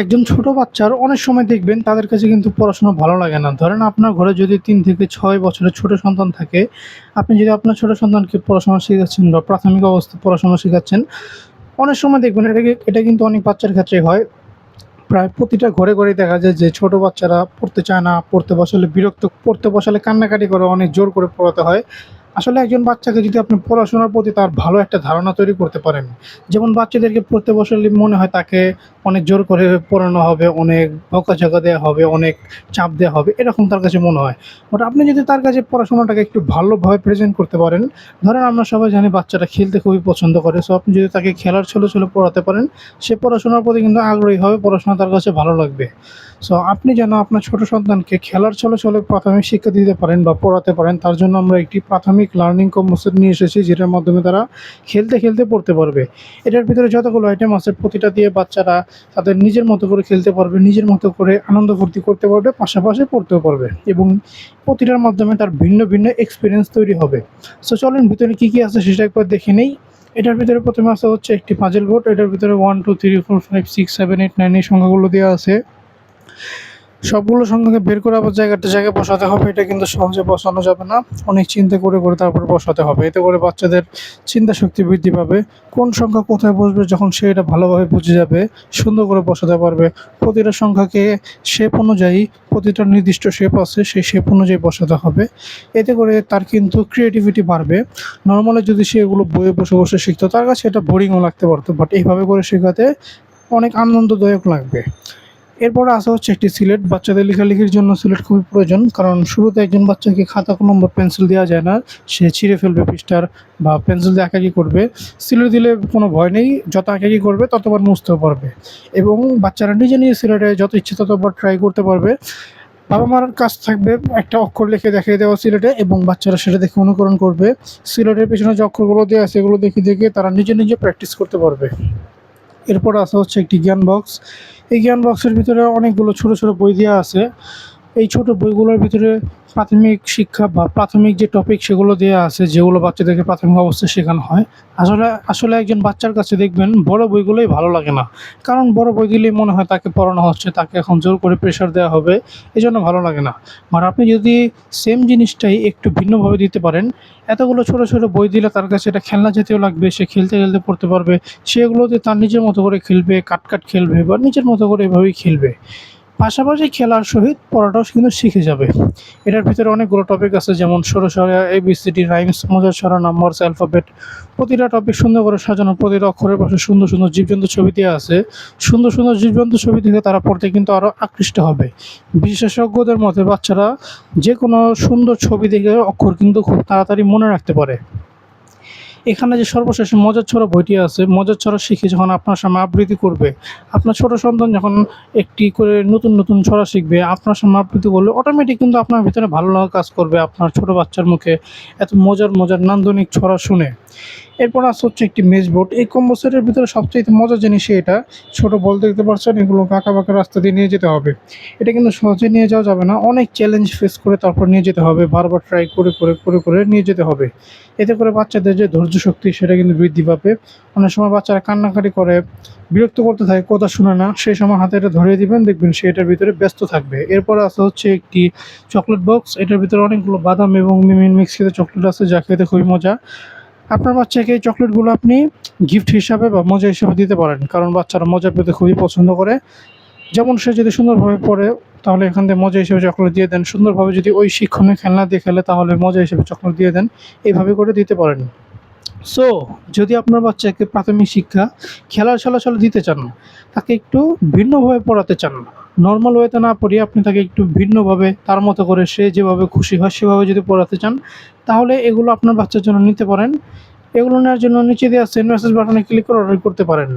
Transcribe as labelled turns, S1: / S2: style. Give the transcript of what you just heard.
S1: একজন ছোট বাচ্চার অনেক সময় দেখবেন তাদের কাছে কিন্তু পড়াশোনা ভালো লাগে না। ধরেন আপনার ঘরে যদি ৩ থেকে ৬ বছরের ছোট সন্তান থাকে, আপনি যদি আপনার ছোট সন্তানকে পড়াশোনা শিখাচ্ছেন বা প্রাথমিক অবস্থায় পড়াশোনা শিখাচ্ছেন, অনেক সময় দেখবেন এটা কিন্তু অনেক বাচ্চার ক্ষেত্রেই হয়। প্রায় প্রতিটা ঘরে, ঘরেই দেখা যায় যে ছোট বাচ্চারা পড়তে চায় না, পড়তে বসালে বিরক্ত, পড়তে বসালে কান্নাকাটি করে, অনেক জোর করে পড়াতে হয়। আসলে একজন বাচ্চাকে যদি আপনি পড়াশোনার প্রতি তার ভালো একটা ধারণা তৈরি করতে পারেন, যেমন বাচ্চাদেরকে পড়তে বসালে মনে হয় তাকে অনেক জোর করে পড়ানো হবে, অনেক বকাঝকা দেয়া হবে, অনেক চাপ দেয়া হবে, এরকম তার কাছে মনে হয়। বাট আপনি যদি তার কাছে পড়াশোনাটাকে একটু ভালোভাবে প্রেজেন্ট করতে পারেন, ধরেন আমরা সবাই জানি বাচ্চারা খেলতে খুবই পছন্দ করে। সো আপনি যদি তাকে খেলার ছলে, ছলে পড়াতে পারেন, সে পড়াশোনার প্রতি কিন্তু আগ্রহী হবে, পড়াশোনা তার কাছে ভালো লাগবে। সো আপনি যেন আপনার ছোট সন্তানকে খেলার ছলে, ছলে প্রাথমিক শিক্ষা দিতে পারেন বা পড়াতে পারেন, তার জন্য আমরা একটি প্রাথমিক লার্নিং কর্মসূচি নিয়ে এসেছি, যেটার মাধ্যমে তারা খেলতে, খেলতে পড়তে পারবে। এটার ভিতরে যতগুলো আইটেম আছে প্রতিটা দিয়ে বাচ্চারা তাদের নিজের মতো করে খেলতে পারবে, নিজের মতো করে আনন্দ ফুর্তি করতে পারবে, পাশাপাশি পড়তেও পারবে এবং প্রতিটার মাধ্যমে তার ভিন্ন, ভিন্ন এক্সপেরিয়েন্স তৈরি হবে। সো চলেন ভিতরে কী, কী আছে সেটা একবার দেখে নেই। এটার ভিতরে প্রথমে আছে হচ্ছে একটি পাজল বোর্ড। এটার ভিতরে 1, 2, 3, 4, 5, 6, 7, 8, 9 এই সংখ্যাগুলো দেওয়া আছে। সবগুলো সংখ্যাকে বের করে আবার জায়গায় বসাতে হবে। এটা কিন্তু সহজে বসানো যাবে না। অনেক চিন্তা করে, করে তারপরে বসাতে হবে। এতে করে বাচ্চাদের চিন্তা শক্তি বৃদ্ধি পাবে। কোন সংখ্যা কোথায় বসবে যখন সে এটা ভালোভাবে বুঝে যাবে, সুন্দর করে বসাতে পারবে। প্রতিটা সংখ্যাকে শেপ অনুযায়ী, প্রতিটা নির্দিষ্ট শেপ আছে, সেই শেপ অনুযায়ী বসাতে হবে। এতে করে তার কিন্তু ক্রিয়েটিভিটি বাড়বে। নরমালি যদি সে এগুলো বইয়ে বসে, বসে শিখতো, তার কাছে এটা বোরিংও লাগতে পারতো। বাট এইভাবে করে শেখাতে অনেক আনন্দদায়ক লাগবে। এরপরে আসা হচ্ছে একটি সিলেট। বাচ্চাদের লেখালেখির জন্য সিলেট খুবই প্রয়োজন, কারণ শুরুতে একজন বাচ্চাকে খাতা কলম বা পেন্সিল দেওয়া যায় না। সে ছিঁড়ে ফেলবে পৃষ্ঠার, বা পেন্সিল দিয়ে আঁকাআঁকি করবে। সিলেট দিলে কোনো ভয় নেই, যত আঁকাআঁকি করবে ততবার মুছতেও পারবে এবং বাচ্চারা নিজে, নিজে সিলেটে যত ইচ্ছে ততবার ট্রাই করতে পারবে। বাবা মার কাজ থাকবে একটা অক্ষর লিখে দেখিয়ে দেওয়া সিলেটে, এবং বাচ্চারা সেটা দেখে অনুকরণ করবে। সিলেটের পেছনে যে অক্ষরগুলো দেওয়া আছে এগুলো দেখে, দেখে তারা নিজে, নিজে প্র্যাকটিস করতে পারবে। এরপর আসা হচ্ছে একটি জ্ঞান বক্স। এই জ্ঞান বক্সের ভিতরে অনেকগুলো ছোট, ছোট বই দেওয়া আছে। এই ছোট বইগুলোর ভিতরে প্রাথমিক শিক্ষা বা প্রাথমিক যে টপিক সেগুলো দেওয়া আছে, যেগুলো বাচ্চাদেরকে প্রাথমিক অবস্থায় শেখানো হয়। আসলে একজন বাচ্চার কাছে দেখবেন বড় বইগুলোই ভালো লাগে না। কারণ বড় বই দিলেই মনে হয় তাকে পড়ানো হচ্ছে, তাকে এখন জোর করে প্রেশার দেওয়া হবে, এজন্য ভালো লাগে না। আর আপনি যদি সেম জিনিসটাই একটু ভিন্নভাবে দিতে পারেন, এতগুলো ছোট, ছোট বই দিলে তার কাছে এটা খেলনা জাতীয় লাগবে, সে খেলতে, খেলতে পড়তে পারবে। সে এগুলোতে তার নিজের মতো করে খেলবে, কাট খেলবে বা নিজের মতো করে এভাবেই খেলবে। পাশাপাশি খেলার সহিত পড়াটাও কিন্তু শিখে যাবে। এটার ভিতরে অনেকগুলো টপিক আছে, যেমন সরসরা, ABCD, রাইমস, মজার ছড়া, নাম্বারস, অ্যালফাবেট। প্রতিটা টপিক সুন্দর করে সাজানো, প্রতিটা অক্ষরের পাশে সুন্দর, সুন্দর জীবজন্তু ছবি দেওয়া আছে। সুন্দর, সুন্দর জীবজন্তু ছবি দেখে তারা পড়তে কিন্তু আরও আকৃষ্ট হবে। বিশেষজ্ঞদের মতে বাচ্চারা যেকোনো সুন্দর ছবি দেখে অক্ষর কিন্তু খুব তাড়াতাড়ি মনে রাখতে পারে। এখানে যে সর্বশেষে মজার ছড়া বইটি আছে, মজার ছড়া শিখে যখন আপনার সামনে আবৃত্তি করবে, আপনার ছোট সন্তান যখন একটি করে নতুন, নতুন ছড়া শিখবে, আপনার সামনে আবৃত্তি করলে অটোমেটিক কিন্তু আপনার ভিতরে ভালো লাগা কাজ করবে আপনার ছোট বাচ্চার মুখে এত মজার, মজার নান্দনিক ছড়া শুনে। এরপর আসছে হচ্ছে একটি মেজ বোর্ড। এই কম্বো সেটের ভিতরে সবচাইতে মজার জিনিসই এটা। ছোট বল দেখতে পাচ্ছেন, এগুলোকে আঁকাবাঁকা রাস্তা দিয়ে নিয়ে যেতে হবে। এটা কিন্তু সহজে নিয়ে যাওয়া যাবে না, অনেক চ্যালেঞ্জ ফেস করে তারপর নিয়ে যেতে হবে, বারবার ট্রাই করে, করে, করে, করে নিয়ে যেতে হবে। এতে করে বাচ্চাদের যে ধৈর্য শক্তি সেটা কিন্তু বৃদ্ধি পাবে। অনেক সময় বাচ্চারা কান্নাকাটি করে, বিরক্ত করতে থাকে, কথা শুনে না, সেই সময় হাতে এটা ধরিয়ে দিবেন, দেখবেন সে এটার ভিতরে ব্যস্ত থাকবে। এরপরে আসা হচ্ছে একটি চকলেট বক্স। এটার ভিতরে অনেকগুলো বাদাম এবং মিক্স খেতে চকলেট আছে, যা খেতে খুবই মজা। আপনার বাচ্চাকে এই চকলেটগুলো আপনি গিফট হিসাবে বা মজা হিসাবে দিতে পারেন, কারণ বাচ্চারা মজা পেতে খুবই পছন্দ করে। যেমন সে যদি সুন্দরভাবে পড়ে তাহলে এখান থেকে মজা হিসেবে চকলেট দিয়ে দেন, সুন্দরভাবে যদি ওই শিক্ষণীয় খেলনা দিয়ে খেলে তাহলে মজা হিসেবে চকলেট দিয়ে দেন, এইভাবে করে দিতে পারেন। সো যদি আপনার বাচ্চাকে প্রাথমিক শিক্ষা খেলার ছলে দিতে চান, তাকে একটু ভিন্নভাবে পড়াতে চান, নর্মাল ওয়েতে না পড়িয়ে আপনি তাকে একটু ভিন্নভাবে তার মতো করে সে যেভাবে খুশি হয় সেভাবে যদি পড়াতে চান, তাহলে এগুলো আপনার বাচ্চার জন্য নিতে পারেন। এগুলো নেওয়ার জন্য নিচে দেওয়া সেন্ড মেসেজ বাটনে ক্লিক করে অর্ডার করতে পারেন।